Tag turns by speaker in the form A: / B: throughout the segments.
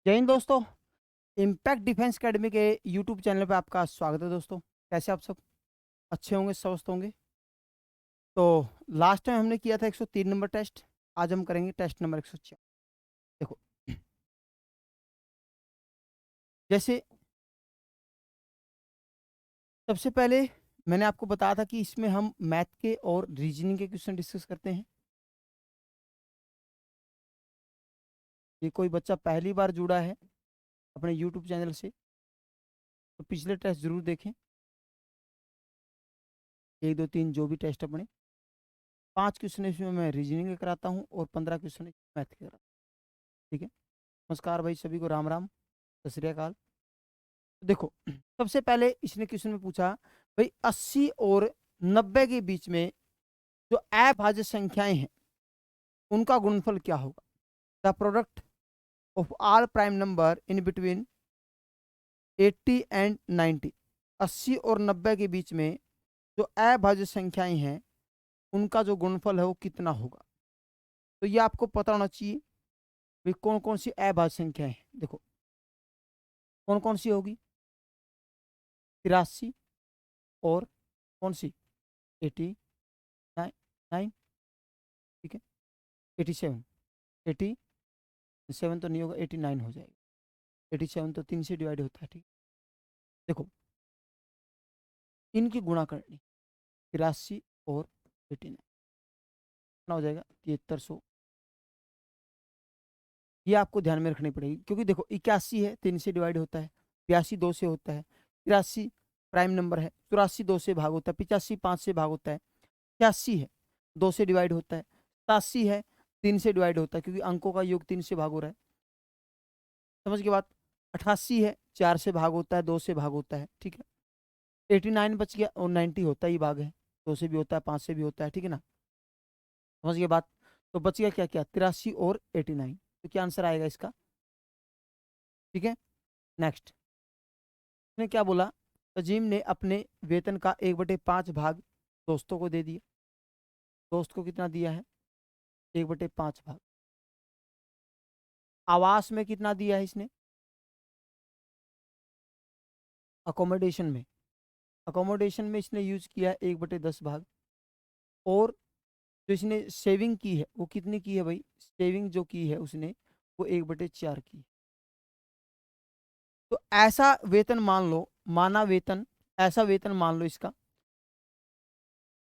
A: जय हिंद दोस्तों। Impact defence academy के यूट्यूब चैनल पे आपका स्वागत है दोस्तों। कैसे आप सब अच्छे होंगे, स्वस्थ होंगे। तो लास्ट टाइम हमने किया था 103 नंबर टेस्ट। आज हम करेंगे टेस्ट नंबर 104। देखो, जैसे सबसे पहले मैंने आपको बताया था कि इसमें हम मैथ के और रीजनिंग के क्वेश्चन डिस्कस करते हैं। ये कोई बच्चा पहली बार जुड़ा है अपने यूट्यूब चैनल से तो पिछले टेस्ट जरूर देखें। 1 2 3 जो भी टेस्ट अपने 5 क्वेश्चन इसमें मैं रीजनिंग के कराता हूँ और 15 क्वेश्चन मैथ के कराता हूँ। ठीक है। नमस्कार भाई, सभी को राम राम, सत श्री अकाल। देखो, सबसे पहले इसने क्वेश्चन में पूछा, भाई 80 और 90 के बीच में जो अभाज्य संख्याएं हैं उनका गुणनफल क्या होगा। The product of all prime number in between 80 and 90। 80 और 90 के बीच में जो अभाज्य संख्याएं हैं उनका जो गुणनफल है वो कितना होगा। तो ये आपको पता होना चाहिए भाई कौन कौन सी अभाज्य संख्याएं हैं। देखो, कौन कौन सी होगी, 83 और कौन सी, 89। ठीक है, 87। 87 तो नहीं होगा, 89 हो जाएगा। 87 तो 3 से डिवाइड होता है। ठीक, देखो इनकी गुणा करनी, 83 और 89 कितना हो जाएगा, 7300। ये आपको ध्यान में रखनी पड़ेगी क्योंकि देखो 81 है 3 से डिवाइड होता है, 82 2 से होता है, 83 प्राइम नंबर है, 84 2 से भाग होता है, 85 5 से भाग होता है, 86 है 2 से डिवाइड होता है, 87 है 3 से डिवाइड होता है क्योंकि अंकों का योग 3 से भाग हो रहा है। समझ के बाद 88 है 4 से भाग होता है, 2 से भाग होता है। ठीक है, 89 बच गया और 90 होता ही भाग है, 2 से भी होता है 5 से भी होता है। ठीक है ना, समझ गए बात। तो बच गया क्या क्या, 83 और 89। तो क्या आंसर आएगा इसका। ठीक है, नेक्स्ट ने क्या बोला, तजीम ने अपने वेतन का 1/5 भाग दोस्तों को दे दिया। दोस्त को कितना दिया है, 1/5 भाग। आवास में कितना दिया है इसने, अकोमोडेशन में, अकोमोडेशन में इसने यूज किया है 1/10 भाग। और जो इसने सेविंग की है वो कितनी की है भाई, सेविंग जो की है उसने वो 1/4 की। तो ऐसा वेतन मान लो, माना वेतन, ऐसा वेतन मान लो इसका,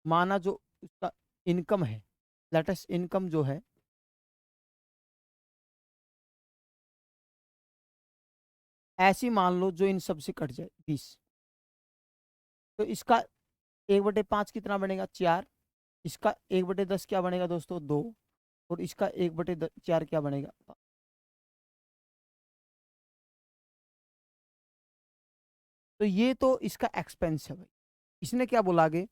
A: माना जो उसका इनकम है, लेटेस्ट इनकम जो है, ऐसी मान लो जो इन सब से कट जाए 20। तो इसका 1/5 कितना बनेगा, 4। इसका 1/10 क्या बनेगा दोस्तों, 2। और इसका 1/4 क्या बनेगा। तो ये तो इसका एक्सपेंस है भाई। इसने क्या बोला आगे,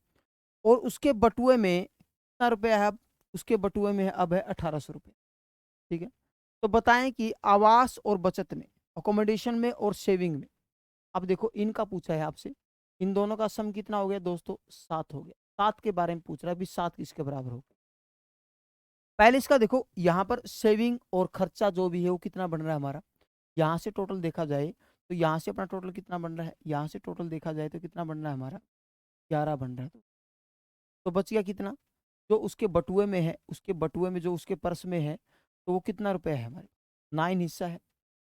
A: और उसके बटुए में कितना रुपया है अब, उसके बटुए में है अब है 1800 रुपये। ठीक है, तो बताएं कि आवास और बचत में, अकोमोडेशन में और सेविंग में, अब देखो इनका पूछा है आपसे, इन दोनों का सम कितना हो गया दोस्तों, 7 हो गया। 7 के बारे में पूछ रहा है, अभी 7 किसके बराबर होगा। पहले इसका देखो, यहाँ पर सेविंग और खर्चा जो भी है वो कितना बन रहा है हमारा, यहाँ से टोटल देखा जाए तो यहाँ से अपना टोटल कितना बन रहा है, यहाँ से टोटल देखा जाए तो कितना बन रहा है हमारा, 11 बन रहा है। तो बच गया कितना, जो उसके बटुए में है, उसके बटुए में जो उसके पर्स में है, तो वो कितना रुपया है हमारे, 9 हिस्सा है।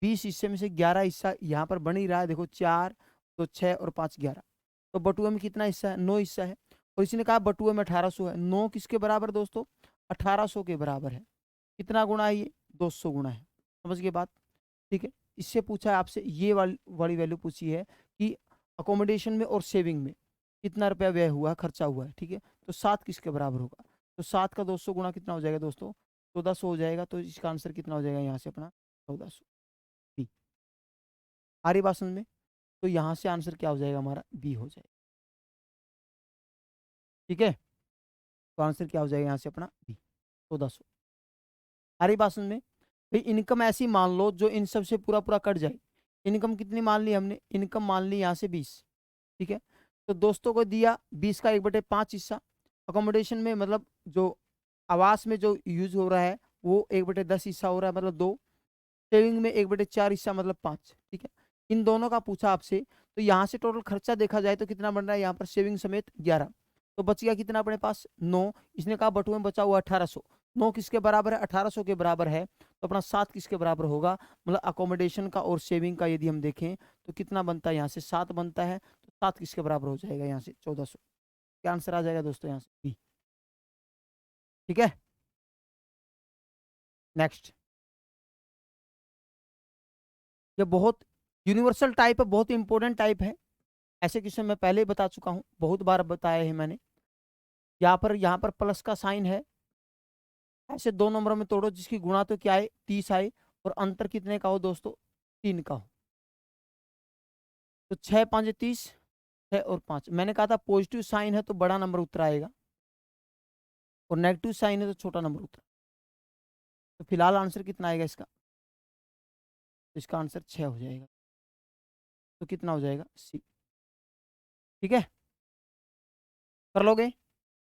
A: 20 हिस्से में से 11 हिस्सा यहाँ पर बन ही रहा है। देखो 4 तो 6 और 5 11, तो बटुए में कितना हिस्सा है, 9 हिस्सा है। और इसने कहा बटुए में 1800 है, 9 किसके बराबर दोस्तों, 1800 के बराबर है। कितना गुना है ये, 200 गुना है। समझ गए बात। ठीक है, इससे पूछा है आपसे, ये वाली वाली वैल्यू पूछी है कि अकोमोडेशन में और सेविंग में कितना रुपया व्यय हुआ, खर्चा हुआ है। ठीक है, तो 7 किसके बराबर होगा, तो 7 का 200 गुना कितना हो जाएगा दोस्तों, 1400 हो जाएगा। तो इसका आंसर कितना हो जाएगा यहाँ से अपना, 1400। बी, आ रही बात समझ में। तो यहाँ से आंसर क्या हो जाएगा हमारा, बी हो जाएगा। ठीक है, तो आंसर क्या हो जाएगा यहाँ से अपना, बी, 1400। आ रही बात समझ में। भाई इनकम ऐसी मान लो जो इन सब से पूरा पूरा कट जाए। इनकम कितनी मान ली हमने, इनकम मान ली यहाँ से 20। ठीक है, तो दोस्तों को दिया 20 का 1/5 हिस्सा। अकोमोडेशन में मतलब जो आवास में जो यूज हो रहा है वो 1/10 हिस्सा हो रहा है, मतलब 2। सेविंग में 1/4 हिस्सा मतलब 5, ठीक है। इन दोनों का पूछा आपसे, तो यहाँ से टोटल खर्चा देखा जाए तो कितना बन रहा है यहाँ पर, सेविंग समेत 11, तो बच गया कितना अपने पास 9। इसने कहा बटुए में बचा हुआ 1800, 9 किसके बराबर है, 1800 के बराबर है, तो अपना 7 किसके बराबर होगा, मतलब अकोमोडेशन का और सेविंग का यदि हम देखें तो कितना बनता है, यहाँ से 7 बनता है, तो 7 किसके बराबर हो जाएगा, यहाँ से 1400। क्या आंसर आ जाएगा दोस्तों यहाँ से बी, ठीक है। नेक्स्ट, ये बहुत यूनिवर्सल टाइप है, बहुत इंपॉर्टेंट टाइप है। ऐसे क्वेश्चन मैं पहले ही बता चुका हूँ, बहुत बार बताया है मैंने। यहाँ पर प्लस का साइन है, ऐसे 2 नंबरों में तोड़ो जिसकी गुणा तो क्या है 30 आए, और अंतर कितने का हो दोस्तों, 3 का हो, तो 6 5 30, 6 और 5। मैंने कहा था पॉजिटिव साइन है तो बड़ा नंबर उत्तर आएगा, और नेगेटिव साइन है तो छोटा नंबर उत्तर। तो फिलहाल आंसर कितना आएगा इसका, तो इसका आंसर 6 हो जाएगा, तो कितना हो जाएगा सी, ठीक है, कर लोगे।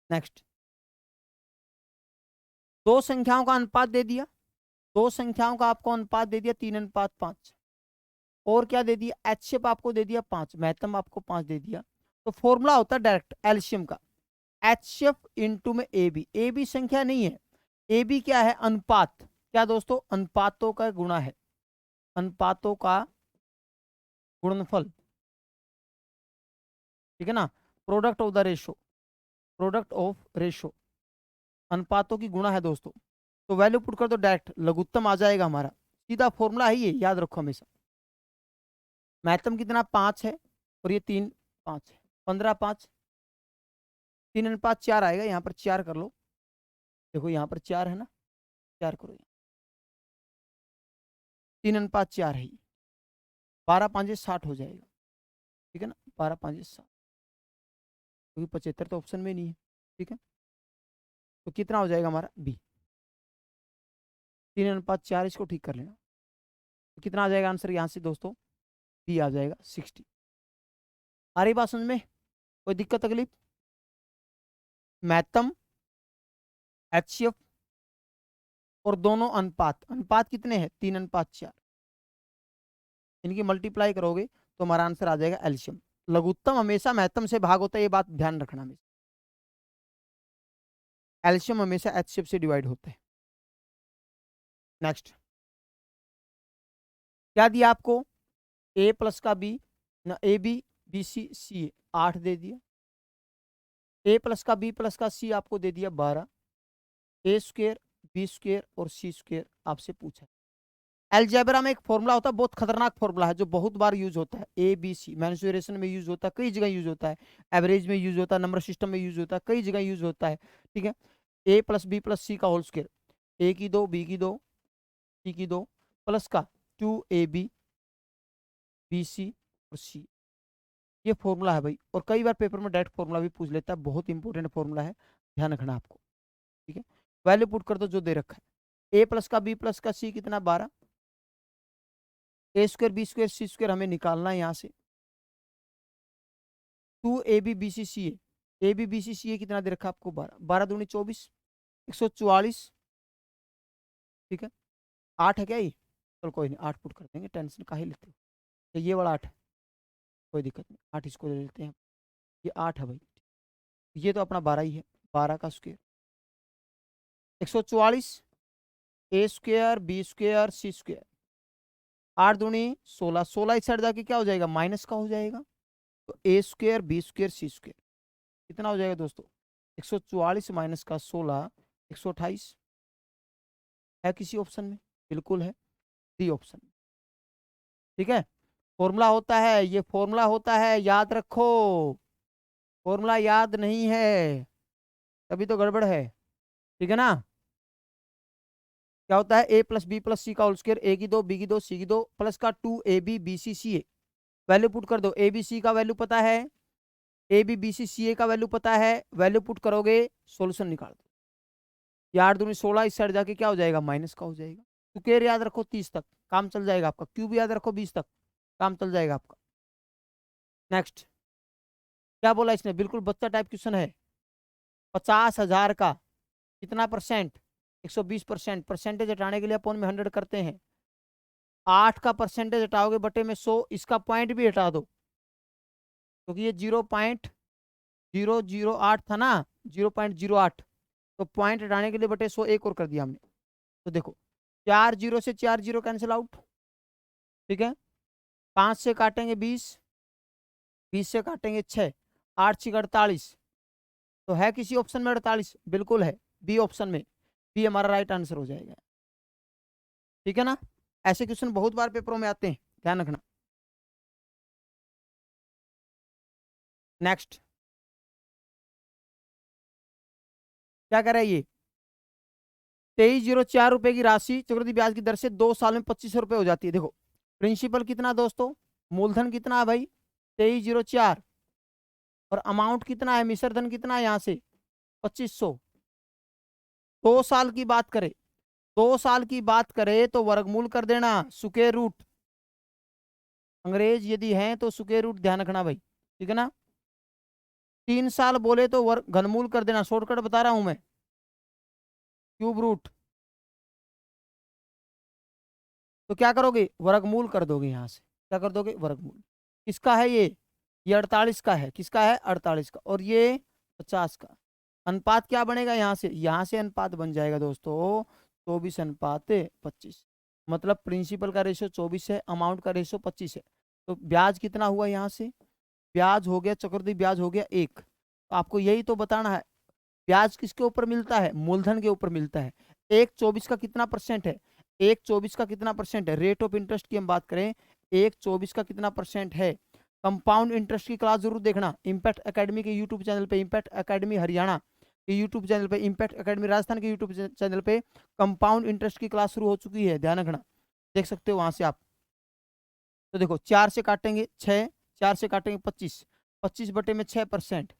A: नेक्स्ट, दो संख्याओं का अनुपात दे दिया, दो संख्याओं का आपको अनुपात दे दिया 3:5, और क्या दे दिया, एचसीएफ आपको दे दिया 5, महत्तम आपको 5 दे दिया। तो फॉर्मूला होता है डायरेक्ट एलसीएम का, एचसीएफ इंटू में ए बी संख्या नहीं है, ए बी क्या है, अनुपात, क्या दोस्तों, अनुपातों का गुणा है, अनुपातों का गुणनफल, ठीक है ना, product of the ratio, product of ratio, अनुपातों की गुणा है दोस्तों। तो वैल्यू पुट कर दो डायरेक्ट, लघुत्तम आ जाएगा हमारा, सीधा फॉर्मूला है ये, याद रखो हमेशा। महत्तम कितना 5 है, और ये 3 5 है, 15 5, 3:4 आएगा, यहाँ पर 4 कर लो, देखो यहाँ पर 4 है ना, 4 करो, 3:4 है, 12 5 60 हो जाएगा, ठीक है ना, 12 5 60, क्योंकि 75 तो ऑप्शन में नहीं है, ठीक है। तो कितना हो जाएगा हमारा बी, 3:4, इसको ठीक कर लेना, तो कितना आ जाएगा आंसर यहाँ से दोस्तों, बी आ जाएगा 60। आ रही बात समझ में, कोई दिक्कत तकलीफ, महत्तम एचसीएफ और दोनों अनुपात, अनुपात कितने हैं 3:4, इनकी मल्टीप्लाई करोगे तो हमारा आंसर आ जाएगा एलसीएम। लघुत्तम हमेशा महत्तम से भाग होता है, ये बात ध्यान रखना, हमेशा एलसीएम हमेशा एचसीएफ से डिवाइड होता है। नेक्स्ट, क्या दिया आपको, ए प्लस का बी ना, ए बी बी सी सी 8 दे दिया, ए प्लस का बी प्लस का सी आपको दे दिया 12, ए स्क्वेयर बी स्क्वेयर और सी स्क्वेयर आपसे पूछा। अलजेब्रा में एक फॉर्मूला होता है, बहुत खतरनाक फॉर्मूला है, जो बहुत बार यूज होता है, ए बी सी मेंसुरेशन में यूज होता है, कई जगह यूज होता है, एवरेज में यूज होता है, नंबर सिस्टम में यूज होता है, कई जगह यूज होता है, ठीक है। ए प्लस बी प्लस सी का होल स्क्वायर, ए की 2 बी की 2 सी की 2 प्लस का 2ab बी सी और सी, ये फॉर्मूला है भाई, और कई बार पेपर में डायरेक्ट फॉर्मूला भी पूछ लेता है, बहुत इंपॉर्टेंट फॉर्मूला है, ध्यान रखना आपको, ठीक है। वैल्यू पुट कर दो जो दे रखा है, ए प्लस का बी प्लस का सी कितना 12, A square B square C square हमें निकालना है यहाँ से, 2ab B C C A B B C C कितना दे रखा है आपको 12, 12 दूनी 24, 144, ठीक है। 8 है क्या ये, चलो कोई नहीं 8 पुट कर देंगे, टेंशन काहे लेते हो, ये वाला 8 है, कोई दिक्कत नहीं, 8 इसको ले लेते हैं, ये 8 है भाई, ये तो अपना 12 ही है, 12 का स्क्वायर 144, ए square B square C square, 8 दूनी 16, 16 इस साइड जाके क्या हो जाएगा, माइनस का हो जाएगा, तो ए square B square C square कितना हो जाएगा दोस्तों, 144 माइनस का 16 128, है किसी ऑप्शन में, बिल्कुल है, डी ऑप्शन, ठीक है। फॉर्मूला होता है, ये फॉर्मूला होता है, याद रखो, फॉर्मूला याद नहीं है तभी तो गड़बड़ है, ठीक है ना। क्या होता है, ए प्लस बी प्लस सी का होल स्क्वायर, ए की 2 बी की 2 सी की 2 प्लस का 2ab बी सी सी ए, वैल्यू पुट कर दो, ए बी सी का वैल्यू पता है, ए बी बी सी सी ए का वैल्यू पता है, वैल्यू पुट करोगे सॉल्यूशन निकाल दो, यार दूनी 16 इस साइड जाके क्या हो जाएगा, माइनस का हो जाएगा, स्क्वायर याद रखो 30 तक काम चल जाएगा आपका, क्यूब याद रखो 20 तक काम चल जाएगा आपका। नेक्स्ट, क्या बोला इसने, बिल्कुल बच्चा टाइप क्वेश्चन है, 50,000 का कितना परसेंट, 120%, परसेंटेज हटाने के लिए अपन में 100 करते हैं, 8 का परसेंटेज हटाओगे बटे में 100, इसका पॉइंट भी हटा दो क्योंकि ये 0.008 था ना, 0.08, तो पॉइंट हटाने के लिए बटे 100 एक और कर दिया हमने। तो देखो 4 जीरो से 4 जीरो कैंसिल आउट, ठीक है। 5 से काटेंगे 20, 20 से काटेंगे 6, 8 6 48, तो है किसी ऑप्शन में 48? बिल्कुल है, बी ऑप्शन में, बी हमारा राइट आंसर हो जाएगा, ठीक है ना। ऐसे क्वेश्चन बहुत बार पेपरों में आते हैं, ध्यान रखना। नेक्स्ट क्या कह रहा है ये, 2304 रुपए की राशि चक्रवृद्धि ब्याज की दर से 2 साल में 2500 रुपए हो जाती है। देखो प्रिंसिपल कितना दोस्तों, मूलधन कितना है भाई 2304, और अमाउंट कितना है, मिश्र धन कितना है यहाँ से 2500। 2 साल की बात करें, 2 साल की बात करें तो वर्गमूल कर देना, स्क्वायर रूट, अंग्रेज यदि हैं तो स्क्वायर रूट ध्यान रखना भाई, ठीक है ना। 3 साल बोले तो वर्ग घनमूल कर देना, शॉर्टकट बता रहा हूं मैं, क्यूब रूट। तो क्या करोगे, वर्गमूल कर दोगे यहाँ से, क्या कर दोगे वर्गमूल। किसका है ये 48 का है, किसका है 48 का, और ये 50 का। अनुपात क्या बनेगा यहाँ से अनुपात बन जाएगा दोस्तों 24:25, मतलब प्रिंसिपल का रेशियो 24 है, अमाउंट का रेशियो 25 है। तो ब्याज कितना हुआ यहाँ से, ब्याज हो गया चक्रवृद्धि ब्याज हो गया 1। तो आपको यही तो बताना है, ब्याज किसके ऊपर मिलता है, मूलधन के ऊपर मिलता है। 1/24 का कितना परसेंट है, 1/24 का कितना परसेंट है, रेट ऑफ इंटरेस्ट की हम बात करें, 1/24 का कितना परसेंट है। कंपाउंड इंटरेस्ट की क्लास जरूर देखना, इम्पैक्ट एकेडमी के यूट्यूब चैनल पे, इम्पैक्ट एकेडमी हरियाणा के यूट्यूब चैनल पे, इम्पैक्ट एकेडमी राजस्थान के यूट्यूब चैनल पे कंपाउंड इंटरेस्ट की क्लास शुरू हो चुकी है, ध्यान रखना, देख सकते हो वहां से आप। तो देखो 4 से काटेंगे 6, 4 से काटेंगे 25, 25 बटे में 6%,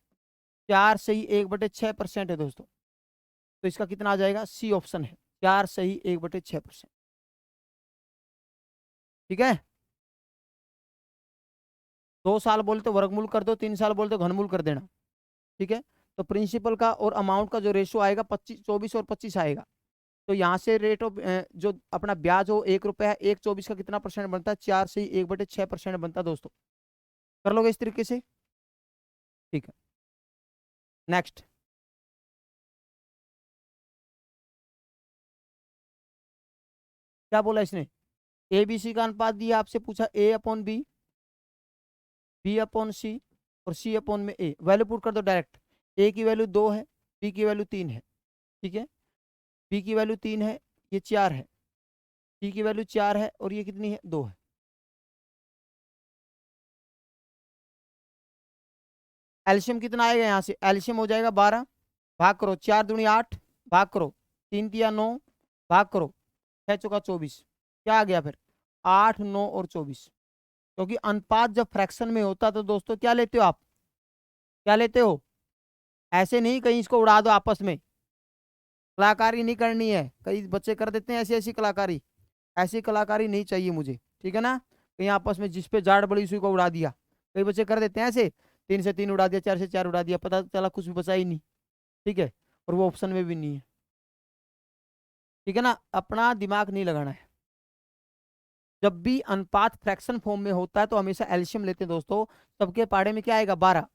A: 4 सही 1/6% है दोस्तों। तो इसका कितना आ जाएगा, सी ऑप्शन है, 4 सही 1/6%, ठीक है। 2 साल बोले तो वर्गमूल कर दो, 3 साल बोले तो घनमूल कर देना, ठीक है। तो प्रिंसिपल का और अमाउंट का जो रेशियो आएगा 25, 24 और 25 आएगा। तो यहाँ से रेट ऑफ जो अपना ब्याज हो 1 रुपया है, 1/24 का कितना परसेंट बनता है, 4 सही 1/6% बनता है दोस्तों। कर लोगे इस तरीके से, ठीक है। नेक्स्ट क्या बोला इसने, ए बी सी का अनुपात दिया, आपसे पूछा A/B, B/C और C/में ए, वैल्यू पुट कर दो डायरेक्ट। ए की वैल्यू 2 है, बी की वैल्यू 3 है, ठीक है। बी की वैल्यू 3 है, ये 4 है, सी की वैल्यू 4 है, और ये कितनी है 2 है। एल्शियम कितना आएगा यहाँ से, एल्शियम हो जाएगा 12, भाग करो 4 दूनी 8, भाग करो 3 तिया 9, भाग करो 6 चौका 24, क्या आ गया फिर 8 9 और 24। क्योंकि अनुपात जब फ्रैक्शन में होता तो दोस्तों क्या लेते हो आप, क्या लेते हो, ऐसे नहीं कहीं इसको उड़ा दो आपस में, कलाकारी नहीं करनी है, कई बच्चे कर देते हैं ऐसी ऐसी कलाकारी, ऐसी कलाकारी नहीं चाहिए मुझे, ठीक है ना। कहीं आपस में जिस पे जाड़ बड़ी उसी को उड़ा दिया, कई बच्चे कर देते हैं ऐसे, 3 से 3 उड़ा दिया, 4 से 4 उड़ा दिया, पता चला कुछ भी बचा ही नहीं, ठीक है, और वो ऑप्शन में भी नहीं है, ठीक है ना। अपना दिमाग नहीं लगाना है। जब भी अनुपात फ्रैक्शन फॉर्म में होता है तो हमेशा एल्शियम लेते हैं दोस्तों। सबके पाड़े में क्या आएगा 12,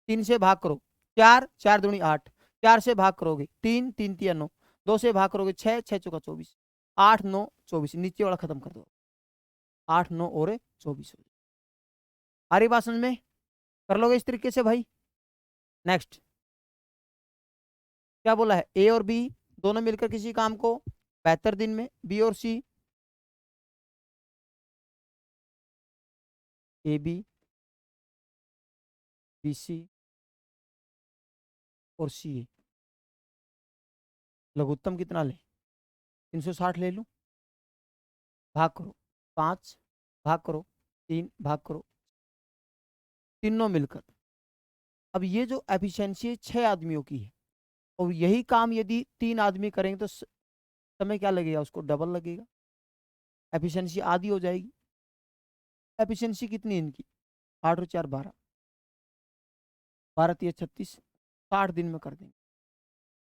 A: 3 से भाग करो 4, 4 दूनी 8, 4 से भाग करोगे 3, 3 तिया 9, 2 से भाग करोगे 6, 6 चौका 24, 8 9 24, नीचे वाला खत्म कर दो, 8 9 और 24 हो। आ रही बात समझ में, कर लोगे इस तरीके से भाई। नेक्स्ट क्या बोला है, ए और बी दोनों मिलकर किसी काम को 72 दिन में, बी और सी, ए बी, बी सी और सी ए, लघुत्तम कितना ले, 360 ले लूं, भाग करो 5, भाग करो 3, भाग करो, तीनों मिलकर। अब ये जो एफिशिएंसी है 6 आदमियों की है, और यही काम यदि 3 आदमी करेंगे तो समय क्या लगेगा, उसको डबल लगेगा, एफिशिएंसी आधी हो जाएगी। एफिशिएंसी कितनी है इनकी, 8 और 4 12, 12 3 36, 60 दिन में कर देंगे।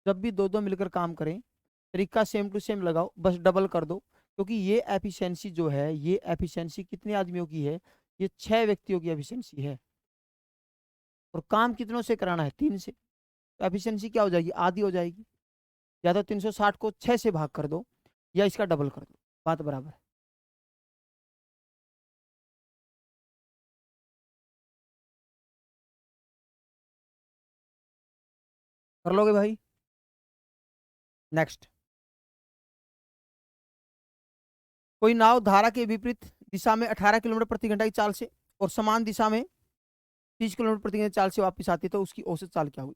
A: जब भी दो दो मिलकर काम करें, तरीका सेम टू सेम लगाओ, बस डबल कर दो, क्योंकि ये एफिशिएंसी जो है, ये एफिशिएंसी कितने आदमियों की है? ये 6 व्यक्तियों की एफिशिएंसी है, और काम कितनों से कराना है? 3 से। तो एफिशिएंसी क्या हो जाएगी? आधी हो जाएगी। या तो 360 को 6 से भाग कर दो, या इसका डबल कर दो, बात बराबर है। कर लोगे भाई? नेक्स्ट। कोई नाव धारा के विपरीत दिशा में 18 किलोमीटर प्रति घंटा की चाल से और समान दिशा में 30 किलोमीटर प्रति घंटा चाल से वापस आती है, तो उसकी औसत चाल क्या हुई?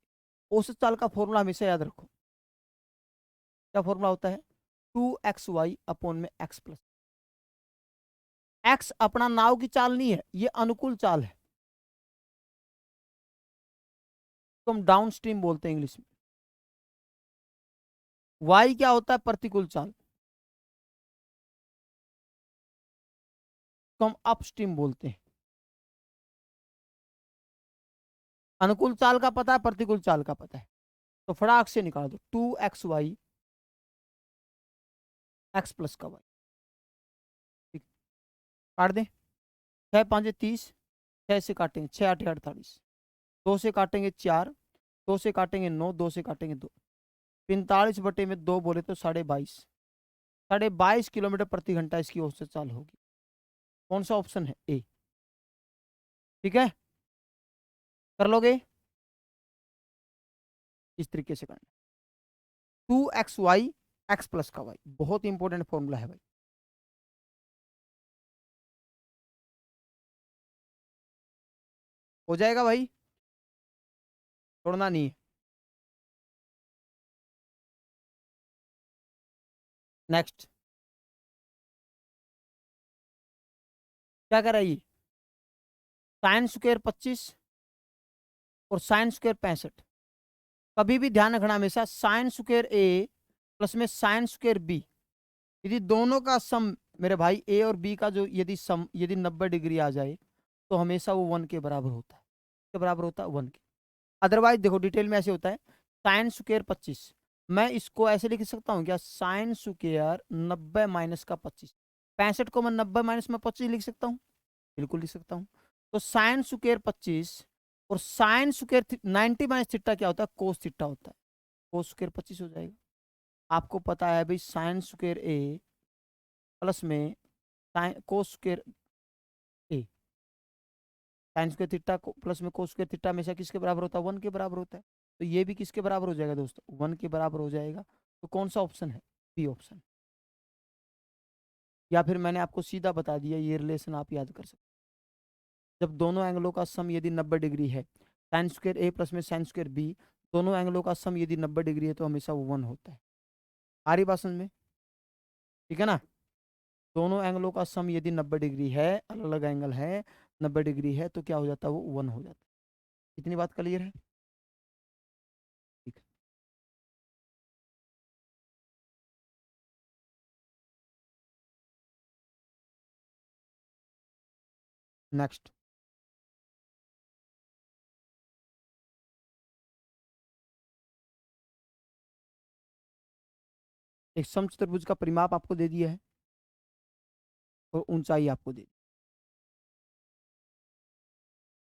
A: औसत चाल का फॉर्मूला हमेशा याद रखो। क्या फॉर्मूला होता है? 2xy अपॉन में x प्लस। x अपना नाव की चाल नहीं है, ये अनुकूल चाल है, तो हम डाउन स्ट्रीम बोलते हैं इंग्लिश में। y क्या होता है? प्रतिकूल चाल, तो हम अपस्ट्रीम बोलते हैं। अनुकूल चाल का पता है, प्रतिकूल चाल का पता है, तो फटाक से निकाल दो। 2xy x प्लस का y। ठीक, काट दें। 6×5 = 30, 6 से काटेंगे 6×8 = 48, 2 से काटेंगे 4, 2 से काटेंगे 9, 2 से काटेंगे 2, 45/2 बोले तो 22.5, 22.5 किलोमीटर प्रति घंटा इसकी औसत चाल होगी। कौन सा ऑप्शन है? ए। ठीक है, कर लोगे? इस तरीके से करना। 2xy x प्लस का y, बहुत इंपॉर्टेंट फॉर्मूला है भाई। हो जाएगा भाई, छोड़ना नहीं है। नेक्स्ट। क्या कर रही? साइन स्क्वायर 25 और साइन स्क्वायर 65। कभी भी ध्यान रखना, हमेशा साइन स्क्वायर ए प्लस में साइन स्क्वायर बी, यदि दोनों का सम मेरे भाई ए और बी का जो यदि सम यदि 90 डिग्री आ जाए, तो हमेशा वो 1 के बराबर होता है। के बराबर होता है 1 के। अदरवाइज देखो डिटेल में ऐसे होता है, साइन स्क्वायर 25, मैं इसको ऐसे लिख सकता हूँ क्या? साइन स्क्वायर 90 माइनस का 25, 65 को मैं 90 माइनस में 25 लिख सकता हूँ, बिल्कुल लिख सकता हूँ। तो साइन स्क्वायर 25 और साइन स्क्वायर 90 माइनस थीटा क्या होता है? कोस थीटा होता है, कोस स्क्वायर 25 हो जाएगा। आपको पता है भाई, साइन स्क्वायर ए प्लस में साइन कोस स्क्वायर ए, साइन स्क्वायर थीटा प्लस में कोस स्क्वायर थीटा हमेशा किसके बराबर होता है? 1 के बराबर होता है। तो ये भी किसके बराबर हो जाएगा दोस्तों? 1 के बराबर हो जाएगा। तो कौन सा ऑप्शन है? B option. या फिर मैंने आपको सीधा बता दिया, ये रिलेशन आप याद कर सकते। जब दोनों एंगलों का सम यदि 90 डिग्री है, साइन स्क्वायर ए प्लस में साइन स्क्वायर बी, दोनों एंगलों का सम यदि 90 डिग्री है, तो हमेशा वो 1 होता है। आ रही बात समझ में? ठीक है ना? दोनों एंगलों का सम यदि 90 डिग्री है, अलग अलग एंगल है, 90 डिग्री है, तो क्या हो जाता है? वो 1 हो जाता है। इतनी बात क्लियर है? ठीक है। नेक्स्ट। एक समचतुर्भुज का परिमाप आपको दे दिया है और ऊंचाई आपको दे दी।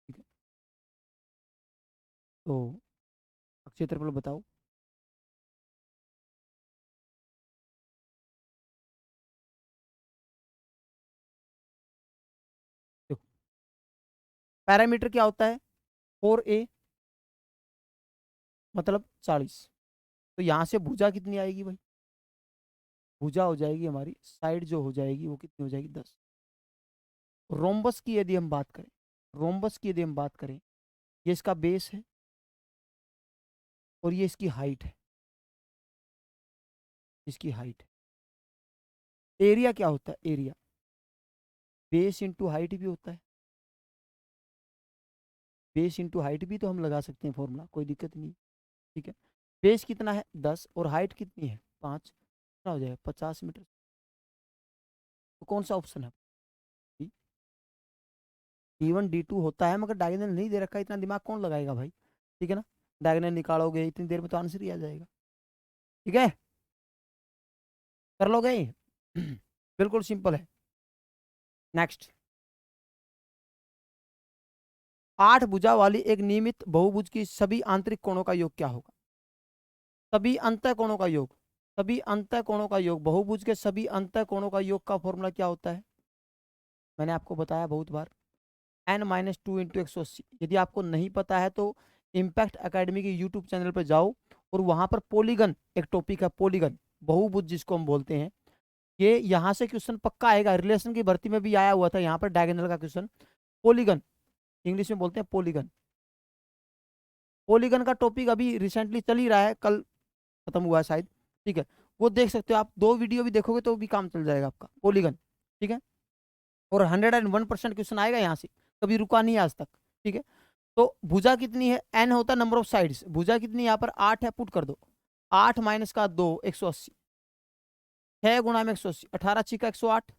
A: ठीक है, तो क्षेत्रफल बताओ। देखो, पैरामीटर क्या होता है? 4a मतलब 40। तो यहाँ से भुजा कितनी आएगी भाई? भुजा हो जाएगी हमारी साइड जो हो जाएगी, वो कितनी हो जाएगी? 10। रोम्बस की यदि हम बात करें, रोम्बस की यदि हम बात करें, ये इसका बेस है और ये इसकी हाइट है, इसकी हाइट है। एरिया क्या होता है? एरिया बेस इंटू हाइट भी होता है। बेस इंटू हाइट भी तो हम लगा सकते हैं फॉर्मूला, कोई दिक्कत नहीं। ठीक है, बेस कितना है? 10 और हाइट कितनी है? 5, कितना हो जाएगा? 50 मीटर। तो कौन सा ऑप्शन है? D1 D2 होता है, मगर डायगोनल नहीं दे रखा है, इतना दिमाग कौन लगाएगा भाई? ठीक है ना? डायगोनल निकालोगे इतनी देर में तो आंसर ही आ जाएगा। ठीक है, कर लोगे? बिल्कुल सिंपल है। नेक्स्ट, 8 भुजा वाली एक नियमित बहुभुज की सभी आंतरिक कोणों का योग क्या होगा? सभी अंतः कोणों का योग, सभी अंतः कोणों का योग, बहुभुज के सभी अंतः कोणों का योग का फॉर्मूला क्या होता है? मैंने आपको बताया बहुत बार, n-2 × 180। यदि आपको नहीं पता है तो इम्पैक्ट एकेडमी के यूट्यूब चैनल पर जाओ और वहां पर पॉलीगन एक टॉपिक है, पॉलीगन बहुभुज जिसको हम बोलते हैं, ये यहाँ से क्वेश्चन पक्का आएगा। रिलेशन की भर्ती में भी आया हुआ था यहाँ पर डायगोनल का क्वेश्चन। पॉलीगन इंग्लिश में बोलते हैं पॉलीगन। पॉलीगन का टॉपिक अभी रिसेंटली चल ही रहा है, कल खत्म हुआ है शायद। ठीक है, वो देख सकते हो आप, 2 वीडियो भी देखोगे तो भी काम चल जाएगा आपका पॉलीगन। ठीक है, और 101% क्वेश्चन आएगा यहाँ से, कभी रुका नहीं है आज तक। ठीक है, तो भुजा कितनी है? एन होता है नंबर ऑफ साइड्स। भुजा कितनी यहाँ पर 8 है, पुट कर दो 8 माइनस का 2 180, 6 गुणा में 180, 18 छिका 108,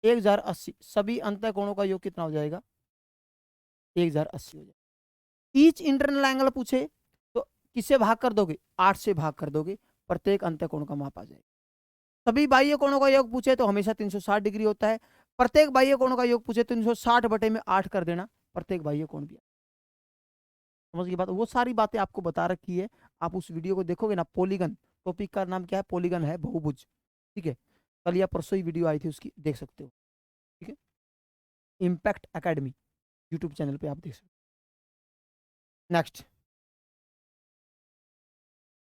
A: 1080। सभी अंत कोणों का योग कितना हो जाएगा? 1080 हो जाएगा। ईच इंटरनल एंगल पूछे तो किससे भाग कर दोगे? 8 से भाग कर दोगे, प्रत्येक अंत कोण का माप आ जाएगा। सभी बाह्य कोणों का योग पूछे तो हमेशा 360 डिग्री होता है। प्रत्येक बाह्य कोणों का योग पूछे तो 360 बटे में 8 कर देना, प्रत्येक बाह्य कोण भी। समझ गई बात? वो सारी बातें आपको बता रखी है, आप उस वीडियो को देखोगे ना। पॉलीगन टॉपिक का नाम क्या है? पॉलीगन है, बहुभुज। ठीक है, कल या परसों ही वीडियो आई थी उसकी, देख सकते हो। ठीक है, इम्पैक्ट एकेडमी यूट्यूब चैनल पे आप देख सकते हो। नेक्स्ट,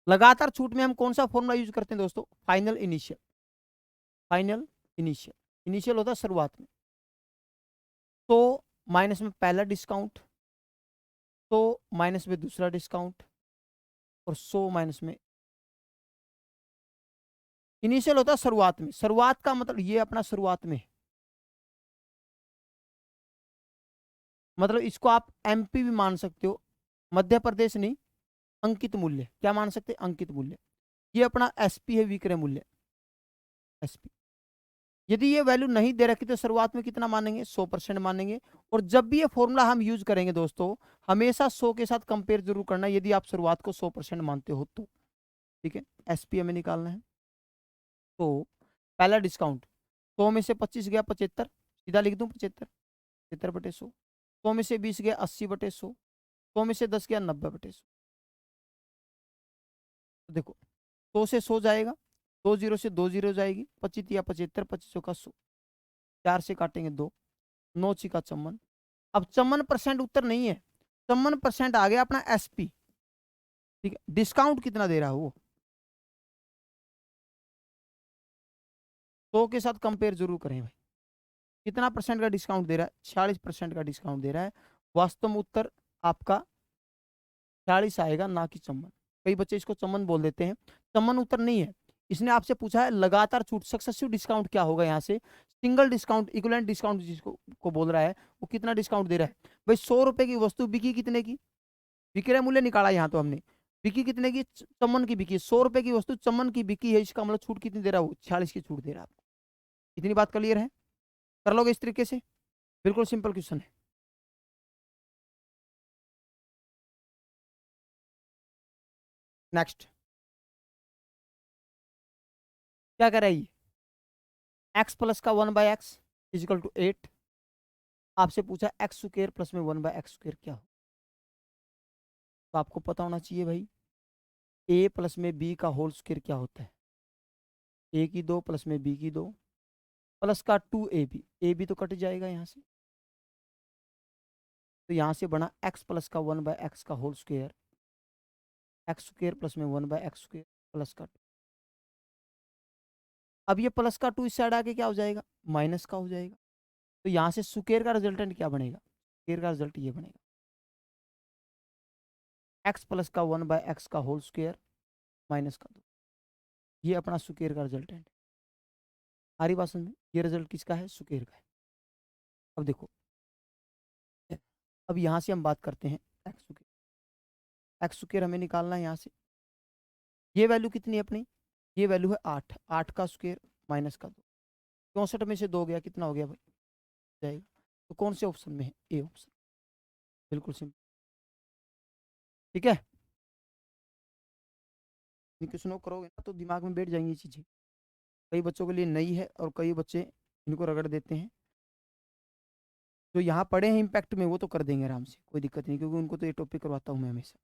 A: लगातार छूट में हम कौन सा फॉर्मूला यूज करते हैं दोस्तों? Final initial. Final initial, initial होता है शुरुआत में। तो माइनस में पहला डिस्काउंट, तो माइनस में दूसरा डिस्काउंट, और 100 माइनस में। इनिशियल होता है शुरुआत में, शुरुआत का मतलब ये अपना शुरुआत में, मतलब इसको आप एमपी भी मान सकते हो, मध्य प्रदेश नहीं। अंकित मूल्य क्या मान सकते हैं? अंकित मूल्य। ये अपना एसपी है, विक्रय मूल्य, एसपी। यदि ये वैल्यू नहीं दे रखी तो शुरुआत में कितना मानेंगे? 100% मानेंगे। और जब भी ये फॉर्मूला हम यूज करेंगे दोस्तों, हमेशा 100 के साथ कंपेयर जरूर करना, यदि आप शुरुआत को 100% मानते हो तो। ठीक है, एसपी हमें निकालना है। तो पहला डिस्काउंट, 100 में से 25 गया 75, सीधा लिख दूं 75, 75 बटे 100। 100 में से 20 गया 80 बटे 100। 100 में से 10 गया 90 बटे 100। तो देखो, 100 से 100 जाएगा, 2 जीरो से 2 जीरो जाएगी, 25 या 75, 25 का 100, 4 से काटेंगे 2, 9 छिका 54। अब 54% उत्तर नहीं है, 54% आ गया अपना एसपी। ठीक है, डिस्काउंट कितना दे रहा है वो? 100 के साथ कंपेयर जरूर करें भाई। कितना परसेंट का डिस्काउंट दे रहा है? 46% का डिस्काउंट दे रहा है। वास्तव में उत्तर आपका 46 आएगा, ना कि 54। कई बच्चे इसको चमन बोल देते हैं, चमन उत्तर नहीं है। इसने आपसे पूछा है लगातार छूट, सक्सेसिव डिस्काउंट क्या होगा? यहाँ से सिंगल डिस्काउंट, इक्विवेलेंट डिस्काउंट जिसको को बोल रहा है, वो कितना डिस्काउंट दे रहा है भाई? 100 रुपए की वस्तु बिकी कितने की? विक्रय मूल्य निकाला यहाँ तो हमने, बिकी कितने की? चमन की बिकी। 100 रुपए की वस्तु चमन की बिकी है, इसका मतलब छूट कितनी दे रहा है वो? 46 की छूट दे रहा है आपको। इतनी बात क्लियर है? कर लोगे इस तरीके से? बिल्कुल सिंपल क्वेश्चन है। नेक्स्ट, क्या कह रहा है ये? एक्स प्लस का 1/x इजिकल टू 8। आपसे पूछा एक्स स्क्वायर प्लस में 1/x स्क्वायर क्या हो? तो आपको पता होना चाहिए भाई, ए प्लस में बी का होल स्क्वायर क्या होता है? ए की 2 प्लस में बी की 2 प्लस का 2ab। ए बी तो कट जाएगा यहाँ से, तो यहाँ से बना एक्स प्लस का 1/x का whole square, X square plus में 1/x स्क्वायर प्लस का 2। अब ये प्लस का 2 इस साइड आके क्या हो जाएगा? माइनस का हो जाएगा। तो यहाँ से स्क्वायर का रिजल्टेंट क्या बनेगा? स्क्वायर का रिजल्ट ये बनेगा, एक्स प्लस का 1/x का होल स्क्वायर माइनस का 2। ये अपना स्क्वायर का रिजल्टेंट है। हमारी बात समझ में? ये रिजल्ट किसका है? स्क्वायर का है। अब देखो, अब यहाँ से हम बात करते हैं एक्स स्क्वायर। एक्स स्क्वायर हमें निकालना है यहाँ से। ये वैल्यू कितनी है अपनी? ये वैल्यू है 8, 8 का स्क्वायर माइनस का 2। 64 में से 2 गया, कितना हो गया भाई? जाएगा। तो कौन से ऑप्शन में है? A option. बिल्कुल सिंपल। ठीक है, क्वेश्चन करोगे ना तो दिमाग में बैठ जाएंगी चीजें। कई बच्चों के लिए नई है और कई बच्चे इनको रगड़ देते हैं। जो यहाँ पढ़े हैं इम्पैक्ट में वो तो कर देंगे आराम से, कोई दिक्कत नहीं, क्योंकि उनको तो ये टॉपिक करवाता हूँ मैं हमेशा।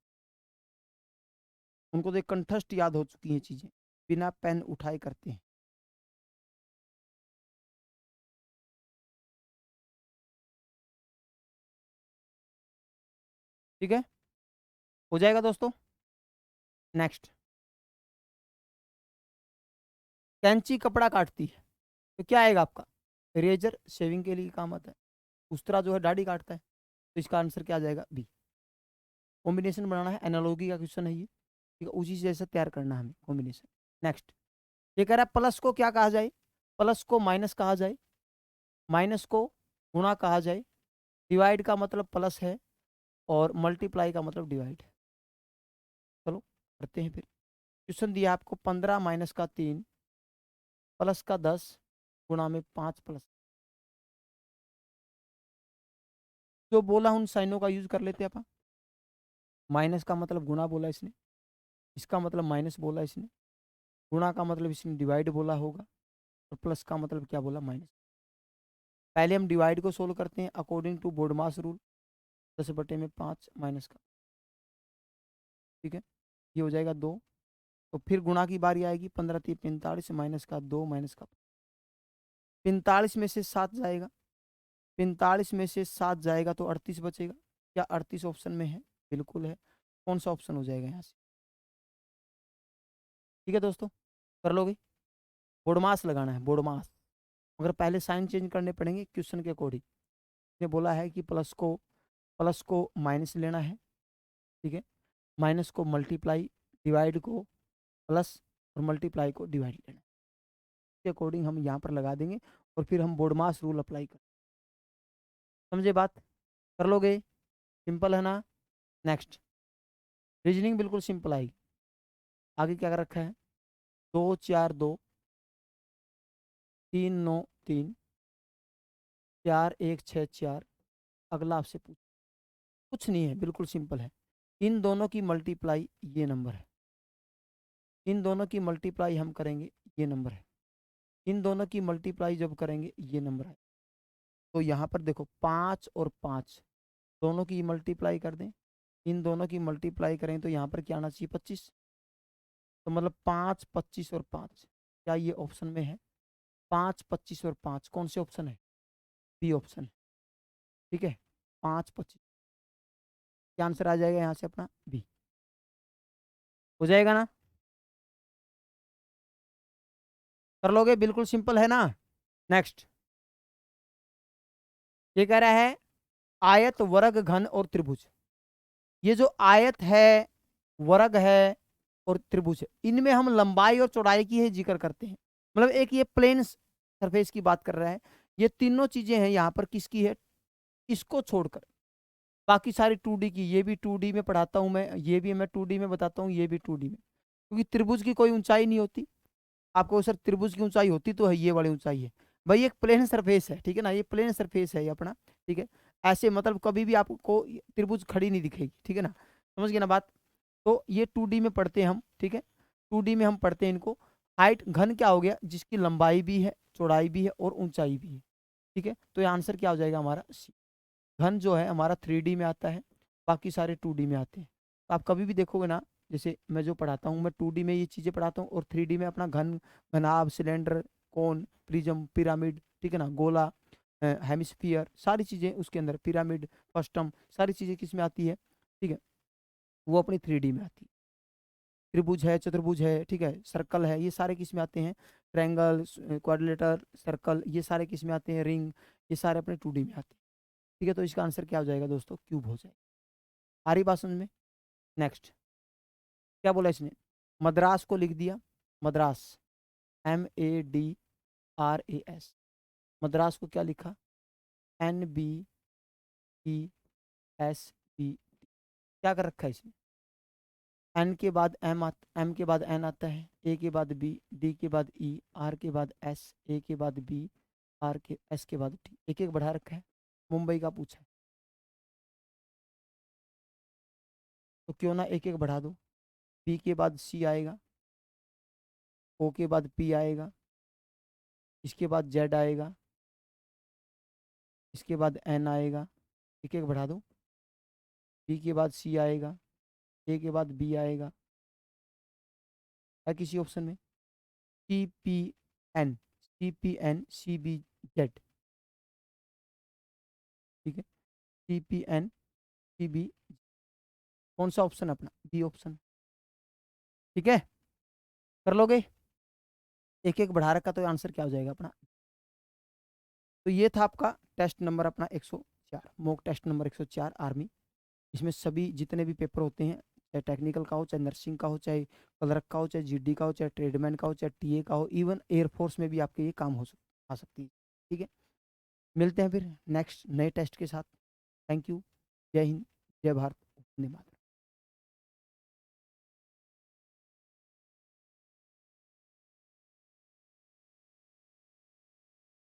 A: उनको तो एक कंठस्थ याद हो चुकी हैं चीज़ें, बिना पेन उठाए करते हैं। ठीक है, हो जाएगा दोस्तों। नेक्स्ट, कैंची कपड़ा काटती है तो क्या आएगा आपका? रेजर शेविंग के लिए काम आता है। उस्तरा जो है दाढ़ी काटता है, तो इसका आंसर क्या आ जाएगा? बी। कॉम्बिनेशन बनाना है, एनालॉगी का क्वेश्चन है ये, ठीक है, उसी से जैसा तैयार करना है हमें कॉम्बिनेशन। नेक्स्ट, ये कह रहा है प्लस को क्या कहा जाए? प्लस को माइनस कहा जाए, माइनस को गुणा कहा जाए, डिवाइड का मतलब प्लस है और मल्टीप्लाई का मतलब डिवाइड है। चलो करते हैं फिर। क्वेश्चन दिया आपको 15 माइनस का 3 प्लस का 10 गुणा में 5 प्लस। जो बोला उन साइनों का यूज कर लेते हैं अपन। माइनस का मतलब गुणा बोला इसने, इसका मतलब माइनस बोला इसने, गुणा का मतलब इसने डिवाइड बोला होगा, और प्लस का मतलब क्या बोला? माइनस। पहले हम डिवाइड को सोल्व करते हैं अकॉर्डिंग टू बोर्डमास रूल। 10/5 माइनस का, ठीक है, ये हो जाएगा 2। तो फिर गुणा की बारी आएगी, 15×3 = 45 माइनस का 2 माइनस का 45 में से 7 जाएगा, 45 में से 7 जाएगा तो 38 बचेगा। क्या 38 ऑप्शन में है? बिल्कुल है। कौन सा ऑप्शन हो जाएगा यहाँ से? ठीक है दोस्तों, कर लोगे? बोर्डमास लगाना है, बोर्डमास। मगर पहले साइन चेंज करने पड़ेंगे क्वेश्चन के अकॉर्डिंग। ने बोला है कि प्लस को माइनस लेना है, ठीक है, माइनस को मल्टीप्लाई, डिवाइड को प्लस और मल्टीप्लाई को डिवाइड लेना है। के अकॉर्डिंग हम यहाँ पर लगा देंगे और फिर हम बोर्डमास रूल अप्लाई कर। समझे बात? कर लोगे? सिंपल है ना? नेक्स्ट, रीजनिंग बिल्कुल सिंपल आएगी। आगे क्या कर रखा है? 2 4 2, 3 9 3, 4 1 6 4। अगला आपसे पूछ, कुछ नहीं है, बिल्कुल सिंपल है। इन दोनों की मल्टीप्लाई ये नंबर है, इन दोनों की मल्टीप्लाई हम करेंगे ये नंबर है, इन दोनों की मल्टीप्लाई जब करेंगे ये नंबर है। तो यहाँ पर देखो 5 और 5 दोनों की मल्टीप्लाई कर दें, इन दोनों की मल्टीप्लाई करें तो यहाँ पर क्या आना चाहिए? 25। तो मतलब 5 25 और 5, क्या ये ऑप्शन में है? 5 25 और 5 कौन से ऑप्शन है? बी ऑप्शन है, ठीक है। 5 25, क्या आंसर आ जाएगा यहाँ से अपना? बी। हो जाएगा ना? कर लोगे? बिल्कुल सिंपल है ना? नेक्स्ट, ये कह रहा है आयत वर्ग घन और त्रिभुज। ये जो आयत है, वर्ग है और त्रिभुज है, इनमें हम लंबाई और चौड़ाई की ही जिक्र करते हैं। मतलब एक ये प्लेन सरफेस की बात कर रहा है। ये तीनों चीजें हैं यहाँ पर किसकी है? इसको छोड़कर बाकी सारी 2D की। ये भी 2D में पढ़ाता हूँ मैं, ये भी मैं 2D में बताता हूँ, ये भी 2D में। क्योंकि त्रिभुज की कोई ऊंचाई नहीं होती। आपको सर त्रिभुज की ऊंचाई होती तो है, ये वाली ऊंचाई है भाई। एक प्लेन सरफेस है, ठीक है ना, ये प्लेन सरफेस है ये अपना, ठीक है। ऐसे मतलब कभी भी आपको त्रिभुज खड़ी नहीं दिखेगी, ठीक है ना, समझ गए ना बात? तो ये 2D में पढ़ते हैं हम, ठीक है। 2D में हम पढ़ते हैं इनको। हाइट घन क्या हो गया? जिसकी लंबाई भी है, चौड़ाई भी है और ऊंचाई भी है, ठीक है। तो ये आंसर क्या हो जाएगा हमारा? सी। घन जो है हमारा 3D में आता है, बाकी सारे 2D में आते हैं। तो आप कभी भी देखोगे ना, जैसे मैं जो पढ़ाता हूँ, मैं 2D में ये चीज़ें पढ़ाता हूँ और 3D में अपना घन, घनाभ, सिलेंडर, कोन, प्रिज्म, पिरामिड, ठीक है ना, गोला, हेमिस्फियर, सारी चीज़ें उसके अंदर, पिरामिड, कस्टम, सारी चीज़ें किस में आती है? ठीक है, वो अपनी 3D में आती है। त्रिभुज है, चतुर्भुज है, ठीक है, सर्कल है, ये सारे किस में आते हैं? ट्रायंगल, क्वाड्रिलेटर, सर्कल, ये सारे किस में आते हैं? रिंग, ये सारे अपने 2D में आते हैं, ठीक है। तो इसका आंसर क्या हो जाएगा दोस्तों? क्यूब हो जाएगा। आ रही बात समझ में? नेक्स्ट, क्या बोला इसने? मद्रास को लिख दिया, मद्रास, MADRAS। मद्रास को क्या लिखा? NBESB। क्या कर रखा है इसने? एन के बाद एम के बाद एन आता है, ए के बाद बी, डी के बाद ई, आर के बाद एस, ए के बाद बी, आर के एस के बाद टी। एक एक बढ़ा रखा है। मुंबई का पूछा है तो क्यों ना एक एक बढ़ा दो। बी के बाद सी आएगा, ओ के बाद पी आएगा, इसके बाद जेड आएगा, इसके बाद एन आएगा, एक एक बढ़ा दो, बी के बाद सी आएगा, ए के बाद बी आएगा, है किसी ऑप्शन में, C P N, C P N C B Z, ठीक है, C P N C B, कौन सा ऑप्शन है अपना, बी ऑप्शन, ठीक है, कर लोगे, एक एक बढ़ा रखा तो आंसर क्या हो जाएगा अपना। तो ये था आपका टेस्ट नंबर अपना 104, मॉक टेस्ट नंबर 104 आर्मी। इसमें सभी जितने भी पेपर होते हैं, चाहे टेक्निकल का हो, चाहे नर्सिंग का हो, चाहे क्लर्क का हो, चाहे जीडी का हो, चाहे ट्रेडमैन का हो, चाहे टीए का हो, इवन एयरफोर्स में भी आपके ये काम आ सकती है, ठीक है। मिलते हैं फिर नेक्स्ट नए टेस्ट के साथ। Thank you. जय हिंद, जय भारत, धन्यवाद।